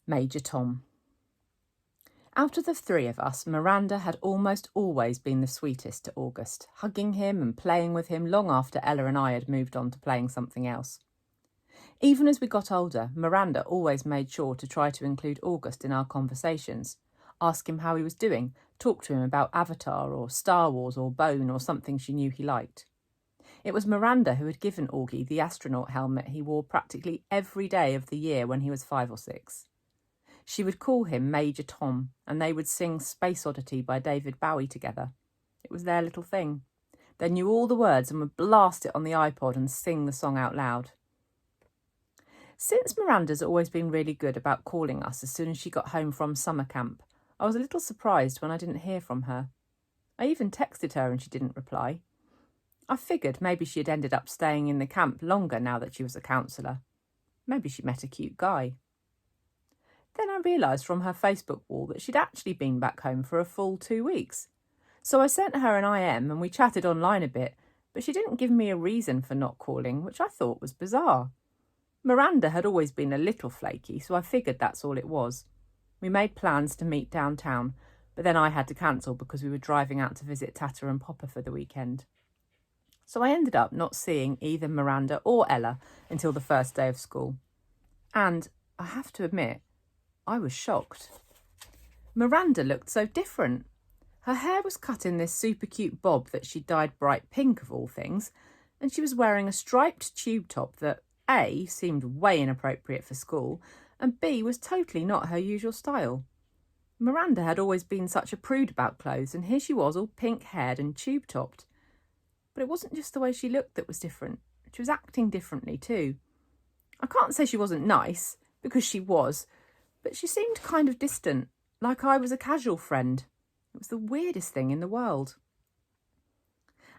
Major Tom. Out of the three of us, Miranda had almost always been the sweetest to August, hugging him and playing with him long after Ella and I had moved on to playing something else. Even as we got older, Miranda always made sure to try to include August in our conversations, ask him how he was doing, talk to him about Avatar or Star Wars or Bone or something she knew he liked. It was Miranda who had given Augie the astronaut helmet he wore practically every day of the year when he was 5 or 6. She would call him Major Tom, and they would sing Space Oddity by David Bowie together. It was their little thing. They knew all the words and would blast it on the iPod and sing the song out loud. Since Miranda's always been really good about calling us as soon as she got home from summer camp, I was a little surprised when I didn't hear from her. I even texted her and she didn't reply. I figured maybe she had ended up staying in the camp longer now that she was a counsellor. Maybe she met a cute guy. Then I realised from her Facebook wall that she'd actually been back home for a full 2 weeks. So I sent her an IM and we chatted online a bit, but she didn't give me a reason for not calling, which I thought was bizarre. Miranda had always been a little flaky, so I figured that's all it was. We made plans to meet downtown, but then I had to cancel because we were driving out to visit Tata and Popper for the weekend. So I ended up not seeing either Miranda or Ella until the first day of school. And I have to admit, I was shocked. Miranda looked so different. Her hair was cut in this super cute bob that she dyed bright pink of all things, and she was wearing a striped tube top that A, seemed way inappropriate for school, and B, was totally not her usual style. Miranda had always been such a prude about clothes, and here she was all pink-haired and tube-topped. But it wasn't just the way she looked that was different. She was acting differently too. I can't say she wasn't nice, because she was, but she seemed kind of distant, like I was a casual friend. It was the weirdest thing in the world.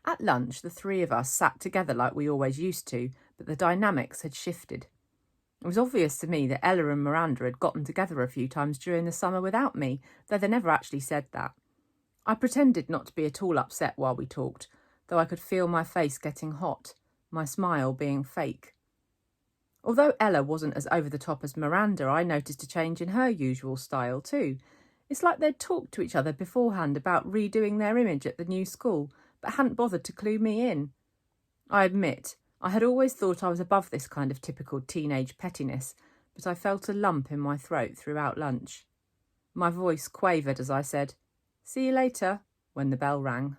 At lunch, the three of us sat together like we always used to, but the dynamics had shifted. It was obvious to me that Ella and Miranda had gotten together a few times during the summer without me, though they never actually said that. I pretended not to be at all upset while we talked, though I could feel my face getting hot, my smile being fake. Although Ella wasn't as over the top as Miranda, I noticed a change in her usual style too. It's like they'd talked to each other beforehand about redoing their image at the new school, but hadn't bothered to clue me in. I admit, I had always thought I was above this kind of typical teenage pettiness, but I felt a lump in my throat throughout lunch. My voice quavered as I said, "See you later," when the bell rang.